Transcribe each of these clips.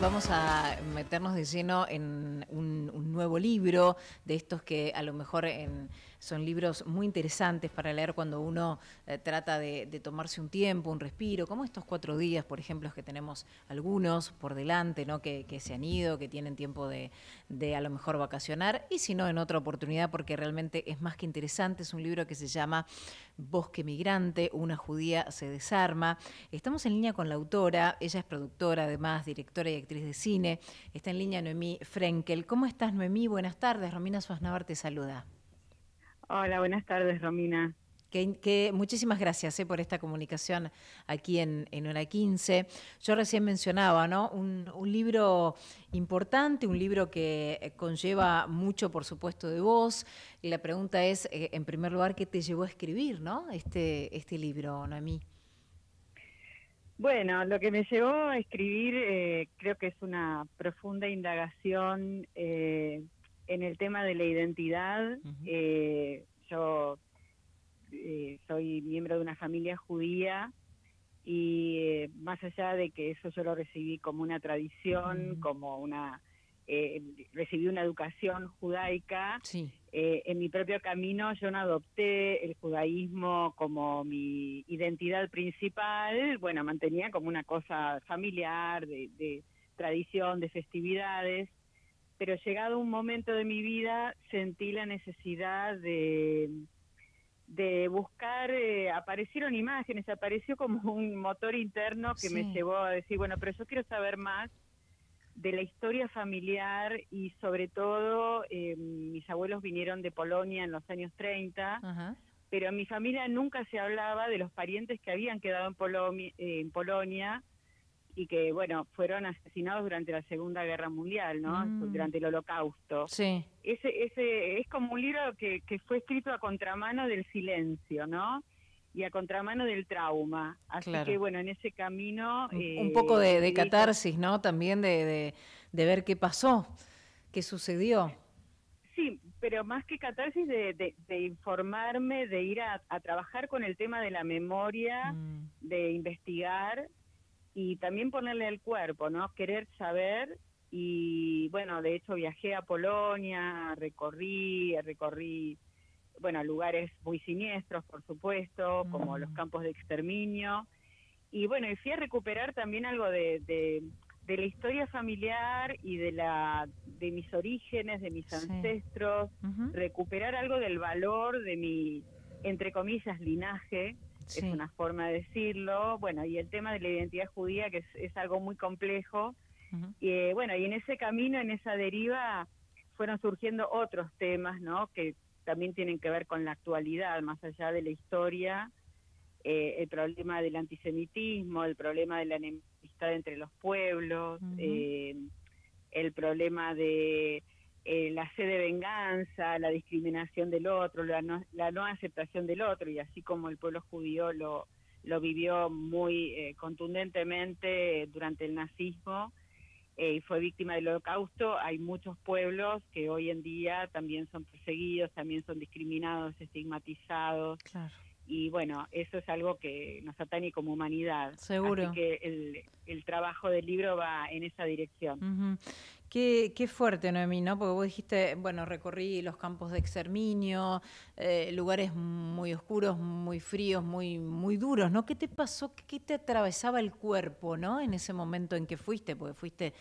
Vamos a meternos de lleno en un nuevo libro, de estos que a lo mejor son libros muy interesantes para leer cuando uno trata de tomarse un tiempo, un respiro, como estos 4 días, por ejemplo, que tenemos algunos por delante, ¿no? que se han ido, que tienen tiempo de a lo mejor vacacionar, y si no, en otra oportunidad, porque realmente es más que interesante. Es un libro que se llama Bosque Migrante, una judía se desarma. Estamos en línea con la autora, ella es productora, además, directora y actriz de cine. Está en línea Noemí Frenkel. ¿Cómo estás, Noemí? Buenas tardes. Romina Suaznavar te saluda. Hola, buenas tardes, Romina. Muchísimas gracias por esta comunicación aquí en Hora 15. Yo recién mencionaba, ¿no? Un libro importante, un libro que conlleva mucho, por supuesto, de vos. Y la pregunta es, en primer lugar, ¿qué te llevó a escribir, ¿no? este libro, Noemí? Bueno, lo que me llevó a escribir creo que es una profunda indagación en el tema de la identidad. Uh-huh. Yo soy miembro de una familia judía y más allá de que eso yo lo recibí como una tradición, Uh-huh. como recibí una educación judaica. Sí. En mi propio camino yo no adopté el judaísmo como mi identidad principal, bueno, mantenía como una cosa familiar, de tradición, de festividades, pero llegado un momento de mi vida sentí la necesidad de buscar, aparecieron imágenes, apareció como un motor interno que me Sí. llevó a decir, bueno, pero yo quiero saber más de la historia familiar y sobre todo mis abuelos vinieron de Polonia en los años 30, Ajá. pero en mi familia nunca se hablaba de los parientes que habían quedado en Polonia y que, bueno, fueron asesinados durante la Segunda Guerra Mundial, ¿no? Mm. Durante el Holocausto. Sí. Ese es como un libro que fue escrito a contramano del silencio, ¿no? Y a contramano del trauma. Así que, Claro. bueno, en ese camino Un poco de decidí... catarsis, ¿no? También de ver qué pasó, qué sucedió. Sí, pero más que catarsis de informarme, de ir a trabajar con el tema de la memoria, Mm. de investigar y también ponerle al cuerpo, ¿no? Querer saber. Y bueno, de hecho viajé a Polonia, recorrí, bueno, lugares muy siniestros, por supuesto, como los Mm. campos de exterminio. Y bueno, y fui a recuperar también algo de la historia familiar y de mis orígenes, de mis Sí. ancestros, Ujú. recuperar algo del valor de mi, entre comillas, linaje, es Sí. una forma de decirlo. Bueno, y el tema de la identidad judía, que es algo muy complejo. Ujú. Y bueno, y en ese camino, en esa deriva, fueron surgiendo otros temas, ¿no? Que también tienen que ver con la actualidad, más allá de la historia, el problema del antisemitismo, el problema de la enemistad entre los pueblos, Ujú. el problema de la sed de venganza, la discriminación del otro, la no aceptación del otro, y así como el pueblo judío lo vivió muy contundentemente durante el nazismo, y fue víctima del holocausto, hay muchos pueblos que hoy en día también son perseguidos, también son discriminados, estigmatizados, Claro. y bueno, eso es algo que nos atañe como humanidad. Así Seguro. que el trabajo del libro va en esa dirección. Ujú. Qué fuerte, Noemí, ¿no? Porque vos dijiste, bueno, recorrí los campos de exterminio, lugares muy oscuros, muy fríos, muy duros, ¿no? ¿Qué te pasó? ¿Qué te atravesaba el cuerpo, ¿no? En ese momento en que fuiste, porque fuiste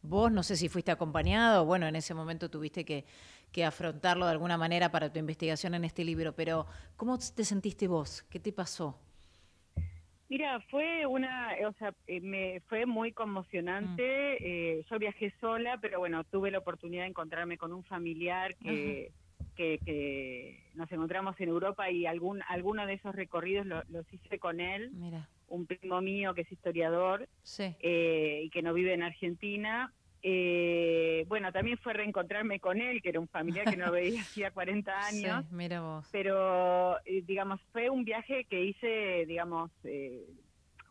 vos, no sé si fuiste acompañado, bueno, en ese momento tuviste que afrontarlo de alguna manera para tu investigación en este libro, pero ¿cómo te sentiste vos? ¿Qué te pasó? Mira, me fue muy Mm. conmocionante. Yo viajé sola, pero bueno, tuve la oportunidad de encontrarme con un familiar Ajá. que nos encontramos en Europa y alguno de esos recorridos los hice con él, Mira. un primo mío que es historiador Sí. y que no vive en Argentina. Bueno, también fue reencontrarme con él, que era un familiar que no veía hacía 40 años, Sí, mira vos. pero digamos, fue un viaje que hice, digamos,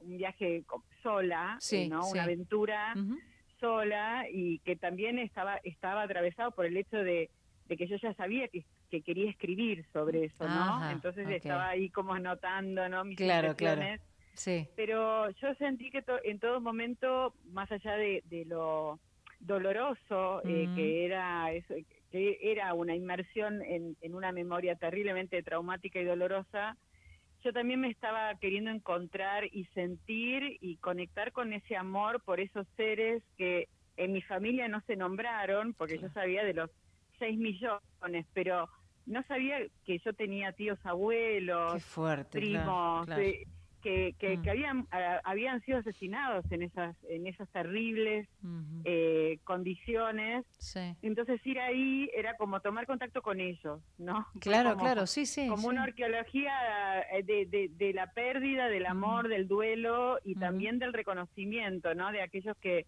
un viaje sola, Sí, ¿no? Una sí. aventura Ujú. sola y que también estaba atravesado por el hecho de que yo ya sabía que quería escribir sobre eso, ¿no? Ajá, Entonces ok. estaba ahí como anotando, ¿no? Mis Claro, claro. impresiones Sí. pero yo sentí que en todo momento, más allá de lo doloroso que era eso, que era una inmersión en una memoria terriblemente traumática y dolorosa, yo también me estaba queriendo encontrar y sentir y conectar con ese amor por esos seres que en mi familia no se nombraron, porque yo sabía de los 6 millones, pero no sabía que yo tenía tíos Qué abuelos, fuerte, claro, primos, claro. que habían sido asesinados en esas terribles Ujú. condiciones. Sí. Entonces ir ahí era como tomar contacto con ellos, ¿no? Fue Claro, claro, sí, sí, como una sí. arqueología de la pérdida, del Ujú, amor, del duelo y ujú. también del reconocimiento, ¿no? De aquellos que,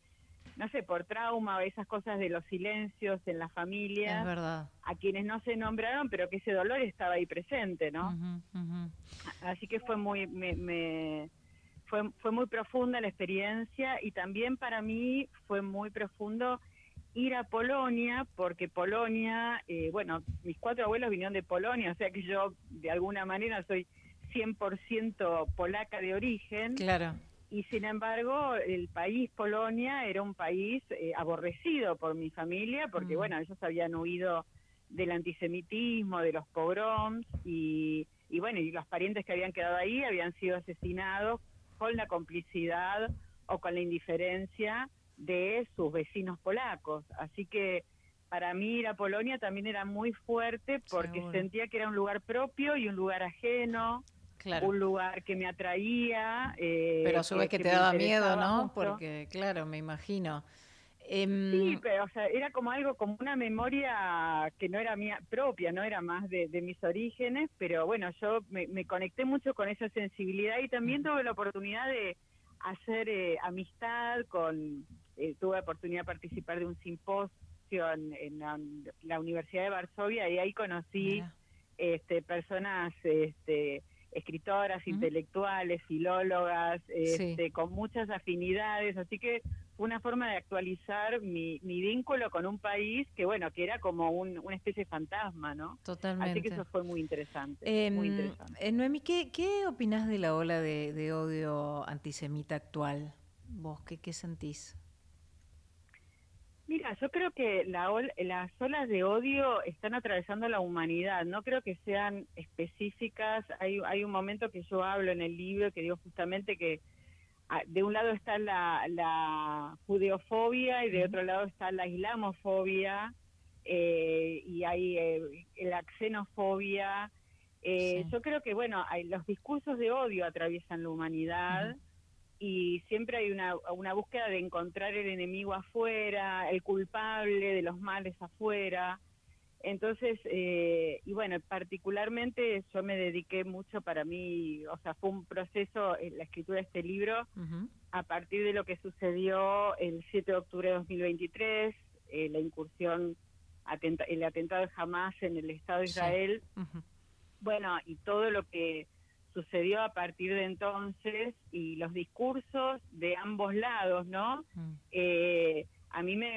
no sé, por trauma o esas cosas de los silencios en las Es familias, verdad. a quienes no se nombraron, pero que ese dolor estaba ahí presente, ¿no? Ujú, ujú. Así que fue fue muy profunda la experiencia y también para mí fue muy profundo ir a Polonia, porque Polonia, bueno, mis 4 abuelos vinieron de Polonia, o sea que yo de alguna manera soy 100% polaca de origen, Claro. y sin embargo el país Polonia era un país aborrecido por mi familia, porque Mm, bueno, ellos habían huido del antisemitismo, de los pogroms, y bueno, y los parientes que habían quedado ahí habían sido asesinados con la complicidad o con la indiferencia de sus vecinos polacos. Así que para mí ir a Polonia también era muy fuerte porque seguro. sentía que era un lugar propio y un lugar ajeno, Claro. un lugar que me atraía, Pero a su vez que que te me daba miedo, interesaba ¿no? mucho. Porque, claro, me imagino. Sí, pero o sea, era como algo, como una memoria que no era mía propia, no era más de mis orígenes, pero bueno, yo me conecté mucho con esa sensibilidad y también Ujú. tuve la oportunidad de hacer amistad tuve la oportunidad de participar de un simposio en la Universidad de Varsovia y ahí conocí Mira. personas, escritoras, Ujú. intelectuales, filólogas, Sí, con muchas afinidades, así que fue una forma de actualizar mi vínculo con un país que, bueno, que era como una especie de fantasma, ¿no? Así que totalmente. eso fue muy interesante, muy interesante. Noemí, ¿qué opinás de la ola de odio antisemita actual? ¿Vos qué sentís? Mira, yo creo que las olas de odio están atravesando la humanidad, no creo que sean específicas, hay un momento que yo hablo en el libro que digo justamente que de un lado está la judeofobia y de Ujú. otro lado está la islamofobia, y hay la xenofobia. Sí. Yo creo que, bueno, los discursos de odio atraviesan la Ujú. humanidad y siempre hay una búsqueda de encontrar el enemigo afuera, el culpable de los males afuera. Entonces, y bueno, particularmente yo me dediqué mucho para mí, o sea, fue un proceso en la escritura de este libro Ujú. a partir de lo que sucedió el 7 de octubre de 2023, la incursión, el atentado de Hamas en el Estado de Sí. Israel, Ujú. bueno, y todo lo que sucedió a partir de entonces y los discursos de ambos lados, ¿no? Mm. A mí me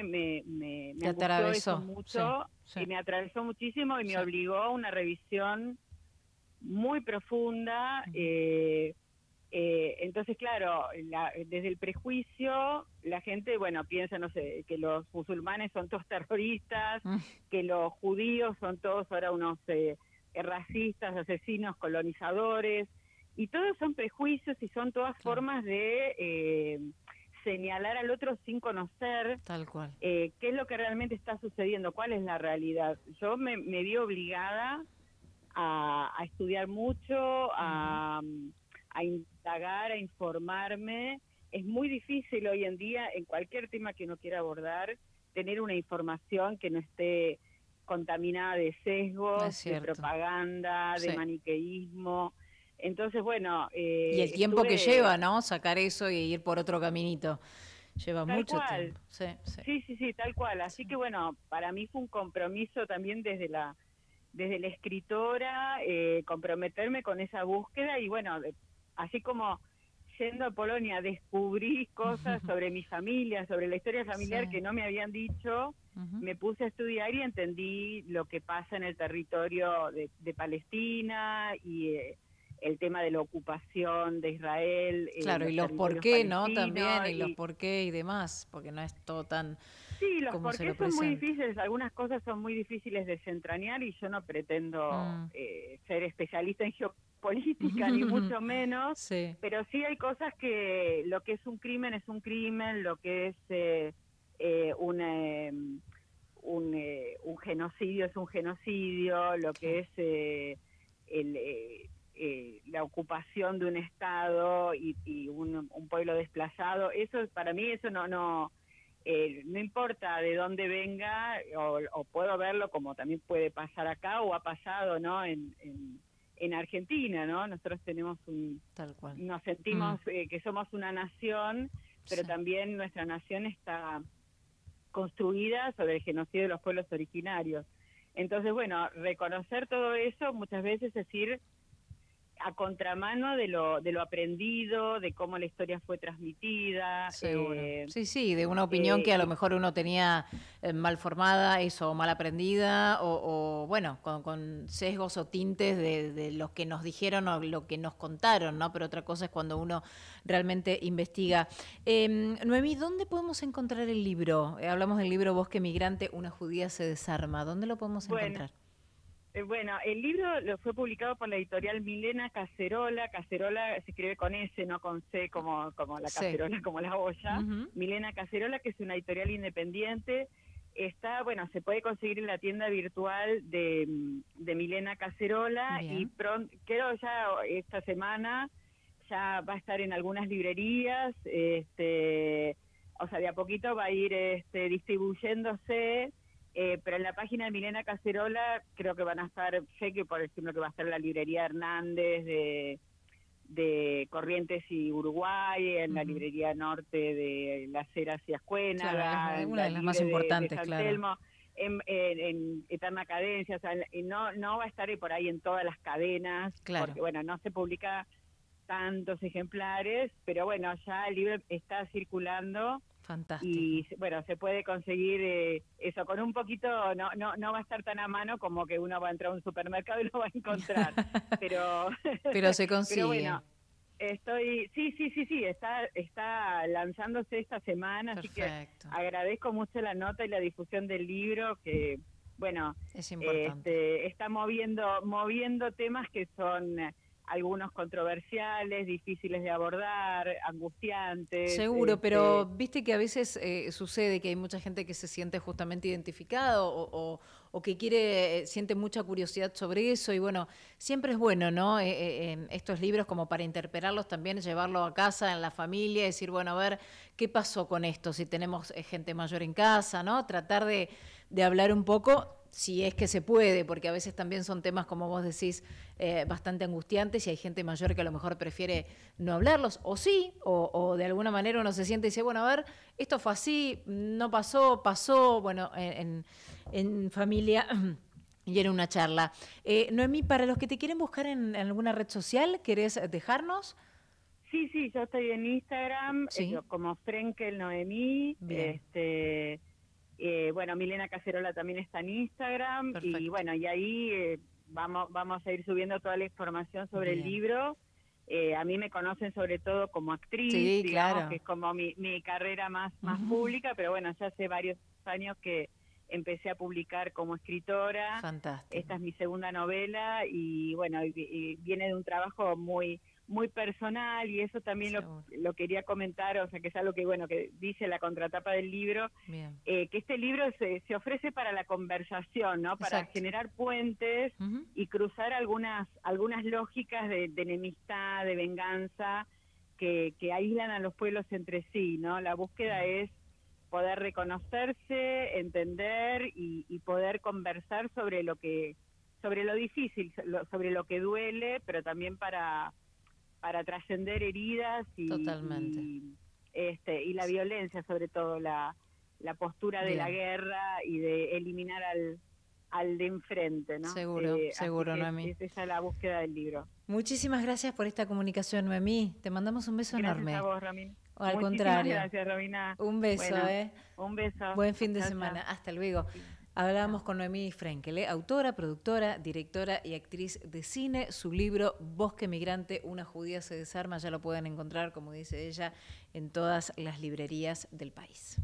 Te angustió eso atravesó, sí, mucho sí, y me atravesó muchísimo y me sí. obligó a una revisión muy profunda. Ujú. Entonces, claro, desde el prejuicio, la gente, bueno, piensa, no sé, que los musulmanes son todos terroristas, Mm, que los judíos son todos ahora unos racistas, asesinos, colonizadores, y todos son prejuicios y son todas claro, formas de señalar al otro sin conocer tal cual. qué es lo que realmente está sucediendo, cuál es la realidad. Yo me vi obligada a estudiar mucho, Ujú. a indagar, a informarme. Es muy difícil hoy en día, en cualquier tema que uno quiera abordar, tener una información que no esté contaminada de Es sesgos, de cierto, propaganda, de sí. maniqueísmo. Entonces, bueno, Y el tiempo que lleva, estuve ¿no? Sacar eso y ir por otro caminito. Lleva tal mucho cual, tiempo. Sí, sí, sí, sí, sí, tal cual. sí. Así que bueno, para mí fue un compromiso también desde la escritora, comprometerme con esa búsqueda y bueno, así como yendo a Polonia descubrí cosas sobre mi familia, sobre la historia Sí. familiar que no me habían dicho, Ujú. me puse a estudiar y entendí lo que pasa en el territorio de Palestina y el tema de la ocupación de Israel. Claro, y los por qué, ¿no? También, y los por qué y demás, porque no es todo tan sí, los como por se qué lo son muy presenta. difíciles, algunas cosas son muy difíciles de desentrañar y yo no pretendo ser especialista en geopolítica, ni mucho menos, Sí. pero sí hay cosas que lo que es un crimen, lo que es un genocidio es un genocidio, lo que es la ocupación de un Estado y un pueblo desplazado, eso para mí eso no importa de dónde venga, o puedo verlo como también puede pasar acá o ha pasado, ¿no? En Argentina, ¿no? Nosotros tenemos Tal cual. nos sentimos que somos una nación, pero Sí. también nuestra nación está construida sobre el genocidio de los pueblos originarios. Entonces, bueno, reconocer todo eso muchas veces es ir a contramano de lo aprendido, de cómo la historia fue transmitida. Seguro. Sí, sí, de una opinión que a lo mejor uno tenía mal formada, eso, mal aprendida, o bueno, con sesgos o tintes de los que nos dijeron o lo que nos contaron, ¿no? Pero otra cosa es cuando uno realmente investiga. Noemí, ¿dónde podemos encontrar el libro? Hablamos del libro Bosque Migrante, una judía se desarma. ¿Dónde lo podemos encontrar? Bueno, el libro lo fue publicado por la editorial Milena Cacerola. Cacerola se escribe con S, no con C, como la cacerola, como la olla. Milena Cacerola, que es una editorial independiente. Está, bueno, se puede conseguir en la tienda virtual de Milena Cacerola. Bien. Y pronto, creo ya esta semana ya va a estar en algunas librerías. O sea, de a poquito va a ir distribuyéndose. Pero en la página de Milena Cacerola creo que van a estar, sé que por ejemplo que va a estar la librería Hernández de Corrientes y Uruguay, en la librería norte de Las Heras y Ascuénaga, claro, es una de las más importantes, de San claro. Telmo, en Eterna Cadencia, o sea, no va a estar por ahí en todas las cadenas, claro. Porque bueno, no se publica tantos ejemplares, pero bueno, ya el libro está circulando. Fantástico. Y bueno, se puede conseguir eso con un poquito, no va a estar tan a mano como que uno va a entrar a un supermercado y lo va a encontrar, pero se consigue. Pero bueno, sí, está lanzándose esta semana. Perfecto. Así que agradezco mucho la nota y la difusión del libro, que bueno, es importante. Está moviendo temas que son algunos controversiales, difíciles de abordar, angustiantes. Seguro, pero viste que a veces sucede que hay mucha gente que se siente justamente identificado o que siente mucha curiosidad sobre eso, y bueno, siempre es bueno, ¿no? Estos libros como para interpelarlos también, llevarlo a casa, en la familia, decir, bueno, a ver, ¿qué pasó con esto? Si tenemos gente mayor en casa, ¿no? Tratar de hablar un poco, si es que se puede, porque a veces también son temas, como vos decís, bastante angustiantes, y hay gente mayor que a lo mejor prefiere no hablarlos, o sí, o de alguna manera uno se siente y dice, bueno, a ver, esto fue así, no pasó, bueno, en familia y en una charla. Noemí, para los que te quieren buscar en alguna red social, ¿querés dejarnos? Sí, yo estoy en Instagram, ¿Sí? Como Frenkel Noemí. Bien. Bueno, Milena Cacerola también está en Instagram. Perfecto. Y bueno, y ahí vamos a ir subiendo toda la información sobre el libro. A mí me conocen sobre todo como actriz, sí, digamos, claro. Que es como mi carrera más pública, pero bueno, ya hace varios años que empecé a publicar como escritora. Fantástico. Esta es mi segunda novela y bueno, y viene de un trabajo muy personal, y eso también lo quería comentar, o sea, que es algo que, bueno, que dice la contratapa del libro, que este libro se ofrece para la conversación, ¿no? Para Exacto. Generar puentes y cruzar algunas lógicas de enemistad, de venganza, que aíslan a los pueblos entre sí, ¿no? La búsqueda es poder reconocerse, entender y poder conversar sobre lo difícil, sobre lo que duele, pero también para trascender heridas y la violencia, sobre todo la postura de la guerra y de eliminar al de enfrente, ¿no? Seguro, Noemí. Esa es la búsqueda del libro. Muchísimas gracias por esta comunicación, Noemí. Te mandamos un beso enorme. Gracias a vos, Romina. O al contrario. Gracias, Romina. Un beso, bueno, un beso. Buen fin de semana. Hasta luego. Hablamos con Noemí Frenkel, autora, productora, directora y actriz de cine. Su libro Bosque Migrante, una judía se desarma, ya lo pueden encontrar, como dice ella, en todas las librerías del país.